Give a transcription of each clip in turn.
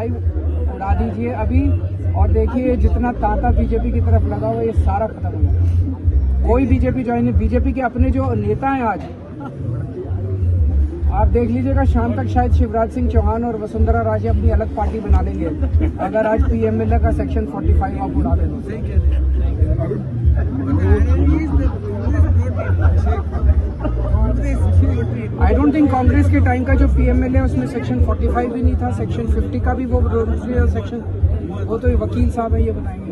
उड़ा दीजिए अभी, और देखिए जितना तांता बीजेपी की तरफ लगा हुआ ये सारा खत्म हो जाएगा। कोई बीजेपी ज्वाइन नहीं, बीजेपी के अपने जो नेता हैं आज आप देख लीजिएगा, शाम तक शायद शिवराज सिंह चौहान और वसुंधरा राजे अपनी अलग पार्टी बना लेंगे अगर आज पीएमएलए का सेक्शन 45 आप उड़ा दें। आई डोंट थिंक कांग्रेस के टाइम का जो पीएमएलए उसमें सेक्शन 45 भी नहीं था, सेक्शन 50 का भी वो सेक्शन, वो तो वकील साहब है, ये बताएंगे।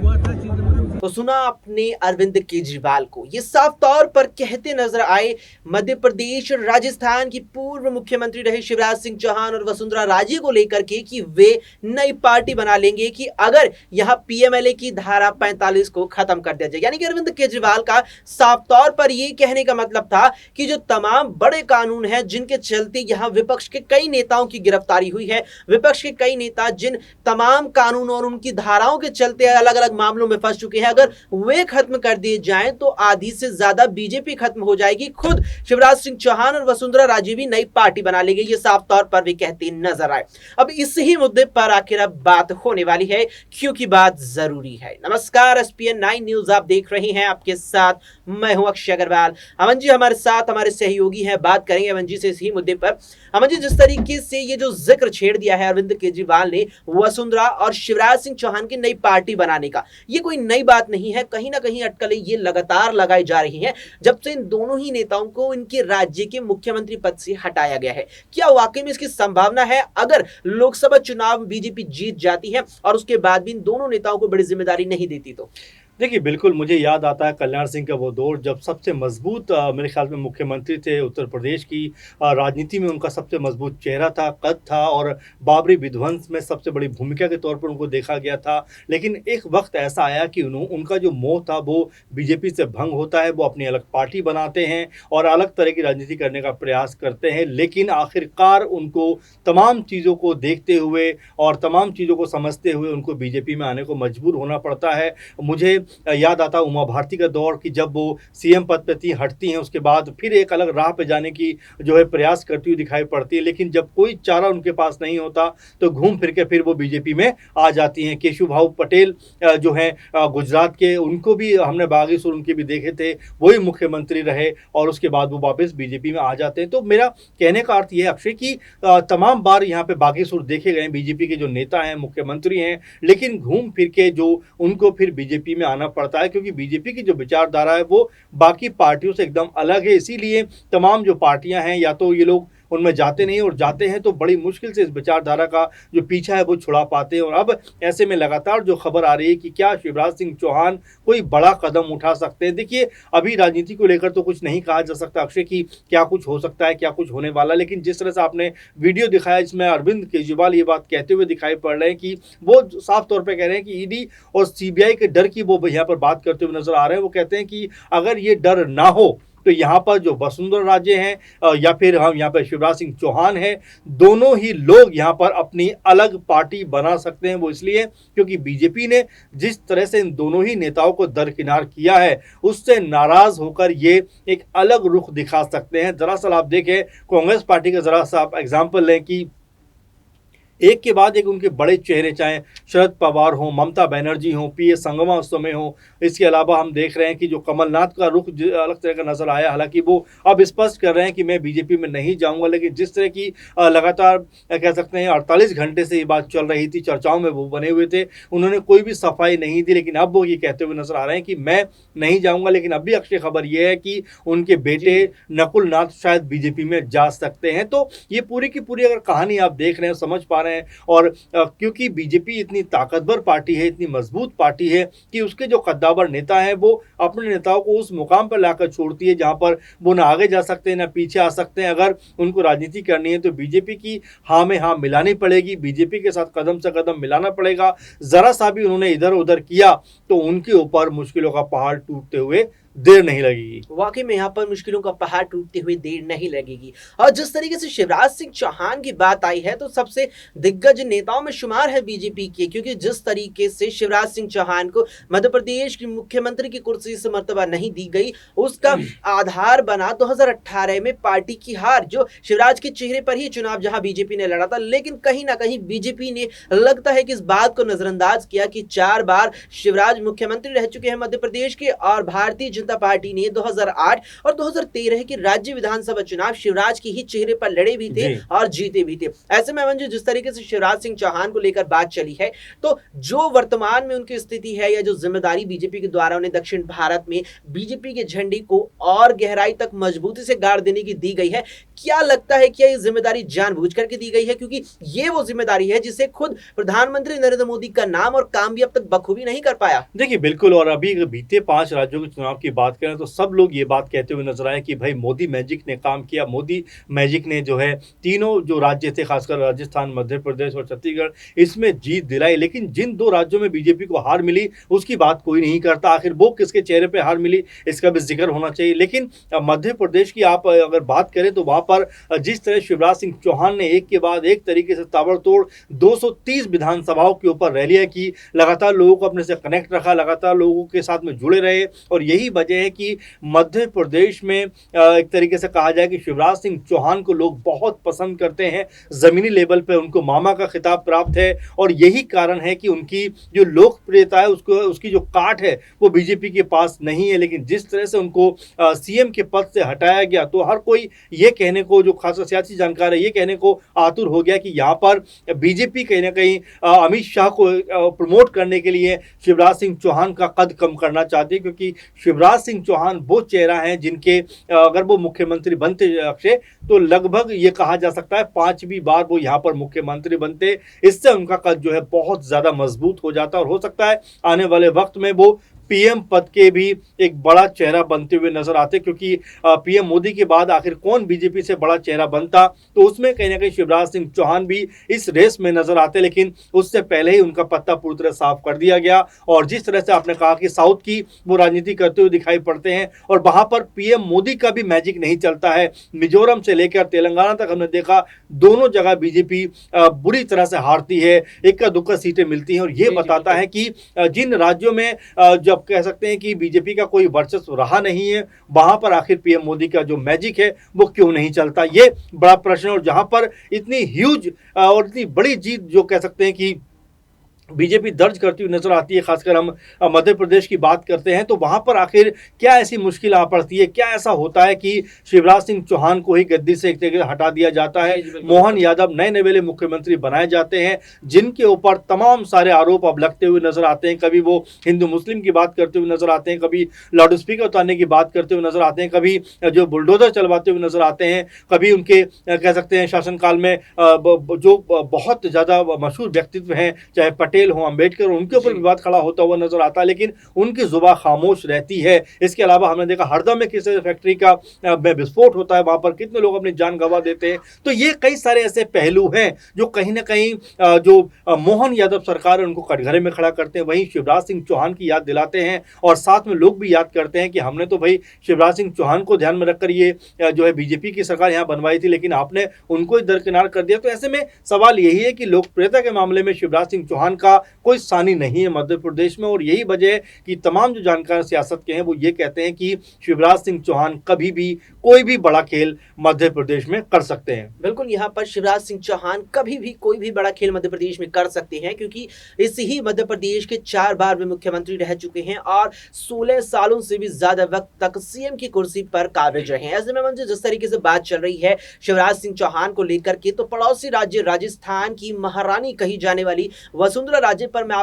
तो सुना आपने अरविंद केजरीवाल को, ये साफ तौर पर कहते नजर आए मध्य प्रदेश और राजस्थान की पूर्व मुख्यमंत्री रहे शिवराज सिंह चौहान और वसुंधरा राजे को लेकर के कि वे नई पार्टी बना लेंगे कि अगर यहां पीएमएलए की धारा 45 को खत्म कर दिया जाए। यानी कि अरविंद केजरीवाल का साफ तौर पर यह कहने का मतलब था कि जो तमाम बड़े कानून हैं जिनके चलते यहां विपक्ष के कई नेताओं की गिरफ्तारी हुई है, विपक्ष के कई नेता जिन तमाम कानून और उनकी धाराओं के चलते अलग अलग मामलों में फंस चुके हैं, अगर वे खत्म कर दिए जाएं तो आधी से ज्यादा बीजेपी खत्म हो जाएगी। खुद शिवराज सिंह चौहान और वसुंधरा राजे भी नई पार्टी बना लेंगे, ये साफ तौर पर भी कहते नजर आए। अब इस ही मुद्दे पर आखिर अब बात होने वाली है, क्योंकि बात जरूरी है। नमस्कार, SPN 9 न्यूज आप देख रहे हैं, आपके साथ मैं हूं अक्षय अग्रवाल। अमन जी हमारे साथ हमारे सहयोगी हैं, बात करेंगे अमन जी से इसी मुद्दे पर। अमन जी, जिस तरीके से ये जो जिक्र छेड़ दिया है अरविंद केजरीवाल ने वसुंधरा और शिवराज सिंह चौहान की नई पार्टी बनाने का, ये कोई नई बात नहीं है। कहीं ना कहीं अटकलें ये लगातार लगाई जा रही हैं जब से इन दोनों ही नेताओं को इनके राज्य के मुख्यमंत्री पद से हटाया गया है। क्या वाकई में इसकी संभावना है अगर लोकसभा चुनाव बीजेपी जीत जाती है और उसके बाद भी इन दोनों नेताओं को बड़ी जिम्मेदारी नहीं देती तो? देखिए, बिल्कुल मुझे याद आता है कल्याण सिंह का वो दौर जब सबसे मजबूत मेरे ख्याल में मुख्यमंत्री थे उत्तर प्रदेश की राजनीति में। उनका सबसे मजबूत चेहरा था, कद था, और बाबरी विध्वंस में सबसे बड़ी भूमिका के तौर पर उनको देखा गया था। लेकिन एक वक्त ऐसा आया कि उनका जो मोह था वो बीजेपी से भंग होता है, वो अपनी अलग पार्टी बनाते हैं और अलग तरह की राजनीति करने का प्रयास करते हैं। लेकिन आखिरकार उनको तमाम चीज़ों को देखते हुए और तमाम चीज़ों को समझते हुए उनको बीजेपी में आने को मजबूर होना पड़ता है। मुझे याद आता उमा भारती का दौर कि जब वो सीएम पद पे थी, हटती हैं, उसके बाद फिर एक अलग राह पे जाने की जो है प्रयास करती हुई दिखाई पड़ती है। लेकिन जब कोई चारा उनके पास नहीं होता तो घूम फिर के फिर वो बीजेपी में आ जाती हैं। केशुभाऊ पटेल जो हैं गुजरात के, उनको भी हमने बागेश्वर उनके भी देखे थे, वही मुख्यमंत्री रहे और उसके बाद वो वापस बीजेपी में आ जाते हैं। तो मेरा कहने का अर्थ ये है अक्षय कि तमाम बार यहाँ पे बागेश्वर देखे गए बीजेपी के जो नेता हैं, मुख्यमंत्री हैं, लेकिन घूम फिर के जो उनको फिर बीजेपी में आना पड़ता है, क्योंकि बीजेपी की जो विचारधारा है वो बाकी पार्टियों से एकदम अलग है। इसीलिए तमाम जो पार्टियां हैं या तो ये लोग उनमें जाते नहीं, और जाते हैं तो बड़ी मुश्किल से इस विचारधारा का जो पीछा है वो छुड़ा पाते हैं। और अब ऐसे में लगातार जो खबर आ रही है कि क्या शिवराज सिंह चौहान कोई बड़ा कदम उठा सकते हैं। देखिए, अभी राजनीति को लेकर तो कुछ नहीं कहा जा सकता अक्षय कि क्या कुछ हो सकता है, क्या कुछ होने वाला। लेकिन जिस तरह से आपने वीडियो दिखाया इसमें अरविंद केजरीवाल ये बात कहते हुए दिखाई पड़ रहे हैं कि वो साफ तौर पर कह रहे हैं कि ईडी और सीबीआई के डर की वो यहाँ पर बात करते हुए नजर आ रहे हैं। वो कहते हैं कि अगर ये डर ना हो तो यहाँ पर जो वसुंधरा राजे हैं या फिर हम यहाँ पर शिवराज सिंह चौहान हैं, दोनों ही लोग यहाँ पर अपनी अलग पार्टी बना सकते हैं। वो इसलिए क्योंकि बीजेपी ने जिस तरह से इन दोनों ही नेताओं को दरकिनार किया है उससे नाराज होकर ये एक अलग रुख दिखा सकते हैं। दरअसल आप देखें कांग्रेस पार्टी का जरा सा आप एग्जाम्पल लें कि एक के बाद एक उनके बड़े चेहरे, चाहे शरद पवार हो, ममता बनर्जी हो, PS संगमा उस समय हो, इसके अलावा हम देख रहे हैं कि जो कमलनाथ का रुख अलग तरह का नजर आया। हालांकि वो अब स्पष्ट कर रहे हैं कि मैं बीजेपी में नहीं जाऊंगा, लेकिन जिस तरह की लगातार कह सकते हैं 48 घंटे से ये बात चल रही थी, चर्चाओं में वो बने हुए थे, उन्होंने कोई भी सफाई नहीं दी। लेकिन अब वो ये कहते हुए नजर आ रहे हैं कि मैं नहीं जाऊंगा। लेकिन अभी अक्षय खबर ये है कि उनके बेटे नकुल नाथ शायद बीजेपी में जा सकते हैं। तो ये पूरी की पूरी अगर कहानी आप देख रहे हैं, समझ पा रहे हैं, और क्योंकि बीजेपी इतनी ताकतवर पार्टी है, इतनी मजबूत पार्टी है कि उसके जो कद्दावर नेता हैं वो अपने नेताओं को उस मुकाम पर लाकर छोड़ती है जहां पर वो ना आगे जा सकते हैं ना पीछे आ सकते हैं। अगर उनको राजनीति करनी है तो बीजेपी की हाँ में हाँ मिलानी पड़ेगी, बीजेपी के साथ कदम से कदम मिलाना पड़ेगा। जरा सा भी उन्होंने इधर उधर किया तो उनके ऊपर मुश्किलों का पहाड़ टूटते हुए देर नहीं लगेगी। वाकई में यहाँ पर मुश्किलों का पहाड़ टूटते हुए देर नहीं लगेगी। और जिस तरीके से शिवराज सिंह चौहान की बात आई है तो सबसे दिग्गज नेताओं में शुमार है बीजेपी के, क्योंकि जिस तरीके से शिवराज सिंह चौहान को मध्य प्रदेश की मुख्यमंत्री की कुर्सी से मर्तबा नहीं दी गई, उसका आधार बना 2018 में पार्टी की हार, जो शिवराज के चेहरे पर ही चुनाव जहां बीजेपी ने लड़ा था। लेकिन कहीं ना कहीं बीजेपी ने लगता है कि इस बात को नजरअंदाज किया कि 4 बार शिवराज मुख्यमंत्री रह चुके हैं मध्य प्रदेश के, और भारतीय जनता पार्टी ने 2008 और 2013 के राज्य विधानसभा चुनाव शिवराज के ही चेहरे पर लड़े भी थे और जीते भी थे। ऐसे में मंजू, जिस तरीके से शिवराज सिंह चौहान को लेकर बात चली है, तो जो वर्तमान में उनकी स्थिति है या जो जिम्मेदारी बीजेपी के द्वारा उन्हें दक्षिण भारत में बीजेपी के झंडे को और गहराई तक मजबूती से गाड़ देने की दी गई है, क्या लगता है कि ये जिम्मेदारी जानबूझ करके दी गई है? क्योंकि ये वो जिम्मेदारी है जिसे खुद प्रधानमंत्री नरेंद्र मोदी का नाम और काम भी अब तक बखूबी नहीं कर पाया। देखिए बिल्कुल, और अभी बीते 5 राज्यों के चुनाव की बात करें तो सब लोग ये बात कहते हुए नजर आए कि भाई मोदी मैजिक ने काम किया, मोदी मैजिक ने जो है तीनों जो राज्य थे, खासकर राजस्थान, मध्य प्रदेश और छत्तीसगढ़, इसमें जीत दिलाई। लेकिन जिन 2 राज्यों में बीजेपी को हार मिली उसकी बात कोई नहीं करता। आखिर वो किसके चेहरे पे हार मिली इसका भी जिक्र होना चाहिए। लेकिन मध्य प्रदेश की आप अगर बात करें तो वहां पर जिस तरह शिवराज सिंह चौहान ने एक के बाद एक तरीके से ताबड़तोड़ 230 विधानसभाओं के ऊपर रैलियां की, लगातार लोगों को अपने से कनेक्ट रखा, लगातार लोगों के साथ में जुड़े रहे, और यही वजह है कि मध्य प्रदेश में एक तरीके से कहा जाए कि शिवराज सिंह चौहान को लोग बहुत पसंद करते हैं। जमीनी लेवल पे उनको मामा का खिताब प्राप्त है, और यही कारण है कि उनकी जो लोकप्रियता है उसकी जो काट है वो बीजेपी के पास नहीं है। लेकिन जिस तरह से उनको सीएम के पद से हटाया गया तो हर कोई ये कहने को, जो खासकर सियासी जानकार है, ये कहने को आतुर हो गया कि यहाँ पर बीजेपी कहीं ना कहीं अमित शाह को प्रमोट करने के लिए शिवराज सिंह चौहान का कद कम करना चाहते हैं, क्योंकि शिवराज सिंह चौहान वो चेहरा है जिनके अगर वो मुख्यमंत्री बनते अक्षय तो लगभग ये कहा जा सकता है 5वीं बार वो यहाँ पर मुख्यमंत्री बनते। इससे उनका कद जो है बहुत ज्यादा मजबूत हो जाता, और हो सकता है आने वाले वक्त में वो पीएम पद के भी एक बड़ा चेहरा बनते हुए नजर आते, क्योंकि पीएम मोदी के बाद आखिर कौन बीजेपी से बड़ा चेहरा बनता, तो उसमें कहीं ना कहीं शिवराज सिंह चौहान भी इस रेस में नजर आते। लेकिन उससे पहले ही उनका पत्ता पूरी तरह साफ कर दिया गया, और जिस तरह से आपने कहा कि साउथ की वो राजनीति करते हुए दिखाई पड़ते हैं, और वहां पर पीएम मोदी का भी मैजिक नहीं चलता है। मिजोरम से लेकर तेलंगाना तक हमने देखा दोनों जगह बीजेपी बुरी तरह से हारती है, इक्का दुक्का सीटें मिलती हैं, और ये बताता है कि जिन राज्यों में जब कह सकते हैं कि बीजेपी का कोई वर्चस्व रहा नहीं है, वहां पर आखिर पीएम मोदी का जो मैजिक है वो क्यों नहीं चलता, ये बड़ा प्रश्न। और जहां पर इतनी ह्यूज और इतनी बड़ी जीत जो कह सकते हैं कि बीजेपी दर्ज करती हुई नजर आती है, खासकर हम मध्य प्रदेश की बात करते हैं, तो वहां पर आखिर क्या ऐसी मुश्किल आ पड़ती है, क्या ऐसा होता है कि शिवराज सिंह चौहान को ही गद्दी से एक तरीके से हटा दिया जाता है, मोहन यादव नए नवेले मुख्यमंत्री बनाए जाते हैं, जिनके ऊपर तमाम सारे आरोप अब लगते हुए नजर आते हैं। कभी वो हिंदू मुस्लिम की बात करते हुए नजर आते हैं, कभी लाउड स्पीकर उतारने की बात करते हुए नजर आते हैं, कभी जो बुलडोजर चलवाते हुए नजर आते हैं, कभी उनके कह सकते हैं शासनकाल में जो बहुत ज्यादा मशहूर व्यक्तित्व हैं, चाहे पटेल हो, अंबेडकर, उनके ऊपर विवाद खड़ा होता हुआ नजर आता है, लेकिन उनकी जुबान खामोश रहती है। इसके अलावा हमने देखा हरदा में किस फैक्ट्री का विस्फोट होता है, वहां पर कितने लोग अपनी जान गंवा देते हैं। तो ये कई सारे ऐसे पहलू हैं जो कहीं ना कहीं जो मोहन यादव सरकार है उनको कटघरे में खड़ा करते हैं, वहीं शिवराज सिंह चौहान की याद दिलाते हैं, और साथ में लोग भी याद करते हैं कि हमने तो भाई शिवराज सिंह चौहान को ध्यान में रखकर ये जो है बीजेपी की सरकार यहाँ बनवाई थी, लेकिन आपने उनको ही दरकिनार कर दिया। तो ऐसे में सवाल यही है कि लोकप्रियता के मामले में शिवराज सिंह चौहान का कोई सानी नहीं है मध्य प्रदेश में, और यही वजह है कि तमाम जो जानकार सियासत के हैं वो ये कहते हैं कि शिवराज सिंह चौहान कभी भी कोई भी बड़ा खेल मध्य प्रदेश में कर सकते हैं। बिल्कुल, यहाँ पर शिवराज सिंह चौहान कभी भी कोई भी बड़ा खेल मध्य प्रदेश में कर सकते हैं, क्योंकि इसी ही मध्य प्रदेश के 4 बार वे मुख्यमंत्री रह चुके हैं और 16 सालों से भी ज्यादा वक्त तक सीएम की कुर्सी पर काबिज रहे हैं। ऐसे में मुझे जिस तरीके से बात चल रही है शिवराज सिंह चौहान को लेकर के, तो पड़ोसी राज्य राजस्थान की महारानी कही जाने वाली वसुंधरा राजे पर मैं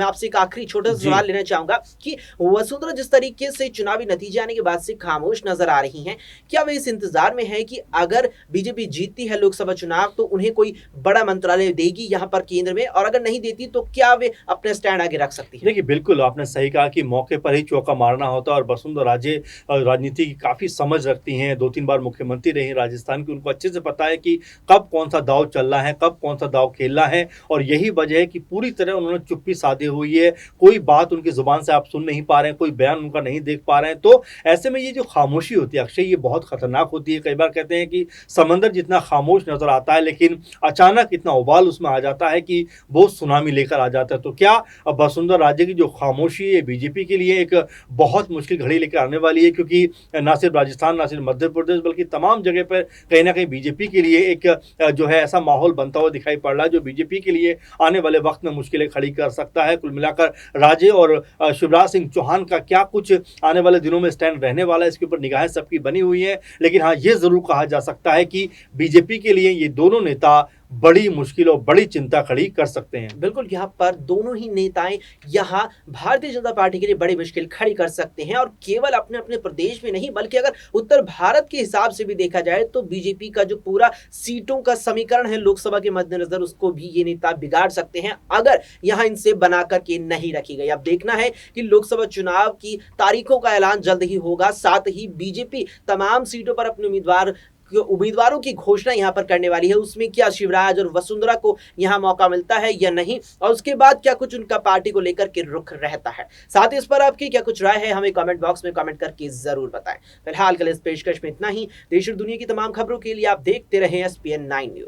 आपसे एक आखिरी छोटा सा सवाल लेना चाहूंगा कि वसुंधरा जिस तरीके से चुनावी नतीजे आने के बाद से खामोश नजर आ रही हैं, क्या वे इस इंतजार में है कि अगर बीजेपी जीतती है लोकसभा चुनाव तो उन्हें कोई बड़ा मंत्रालय देगी यहां पर केंद्र में, और अगर नहीं देती तो क्या वे अपने स्टैंड आगे रख सकती है? देखिए बिल्कुल, आपने सही कहा कि मौके पर ही चौका मारना होता है, और वसुंधरा राजे राजनीति की काफी समझ रखती हैं, 2-3 बार मुख्यमंत्री रही राजस्थान की, उनको अच्छे से पता है कि कब कौन सा दाव चल रहा है, कब कौन सा दाव खेलना है, और यही वजह है कि पूरी पूरी तरह उन्होंने चुप्पी साधी हुई है, कोई बात उनकी जुबान से आप सुन नहीं पा रहे हैं, कोई बयान उनका नहीं देख पा रहे हैं। तो ऐसे में ये जो खामोशी होती है अक्षय, ये बहुत खतरनाक होती है। कई बार कहते हैं कि समंदर जितना खामोश नजर आता है, लेकिन अचानक इतना उबाल उसमें आ जाता है कि वो सुनामी लेकर आ जाता है। तो क्या वसुंधरा राजे की जो खामोशी है बीजेपी के लिए एक बहुत मुश्किल घड़ी लेकर आने वाली है, क्योंकि ना सिर्फ राजस्थान, ना सिर्फ मध्य प्रदेश, बल्कि तमाम जगह पर कहीं ना कहीं बीजेपी के लिए एक जो है ऐसा माहौल बनता हुआ दिखाई पड़ रहा है जो बीजेपी के लिए आने वाले वक्त में मुश्किलें खड़ी कर सकता है। कुल मिलाकर राजे और शिवराज सिंह चौहान का क्या कुछ आने वाले दिनों में स्टैंड रहने वाला है, इसके ऊपर निगाहें सबकी बनी हुई है। लेकिन हाँ, ये जरूर कहा जा सकता है कि बीजेपी के लिए ये दोनों नेता बड़ी मुश्किल और बड़ी चिंता खड़ी कर सकते हैं। बिल्कुल, यहाँ पर दोनों ही नेताएं यहाँ भारतीय जनता पार्टी के लिए बड़ी मुश्किल खड़ी कर सकते हैं, और केवल अपने अपने प्रदेश में नहीं बल्कि अगर उत्तर भारत के हिसाब से भी देखा जाए तो बीजेपी का जो पूरा सीटों का समीकरण है लोकसभा के मद्देनजर, उसको भी ये नेता बिगाड़ सकते हैं अगर यहाँ इनसे बना करके नहीं रखी गई। अब देखना है कि लोकसभा चुनाव की तारीखों का ऐलान जल्द ही होगा, साथ ही बीजेपी तमाम सीटों पर अपने उम्मीदवारों की घोषणा यहां पर करने वाली है। उसमें क्या शिवराज और वसुंधरा को यहां मौका मिलता है या नहीं, और उसके बाद क्या कुछ उनका पार्टी को लेकर के रुख रहता है। साथ ही इस पर आपकी क्या कुछ राय है, हमें कमेंट बॉक्स में कमेंट करके जरूर बताएं। फिलहाल के लिए इस पेशकश में इतना ही। देश और दुनिया की तमाम खबरों के लिए आप देखते रहें SPN 9 न्यूज।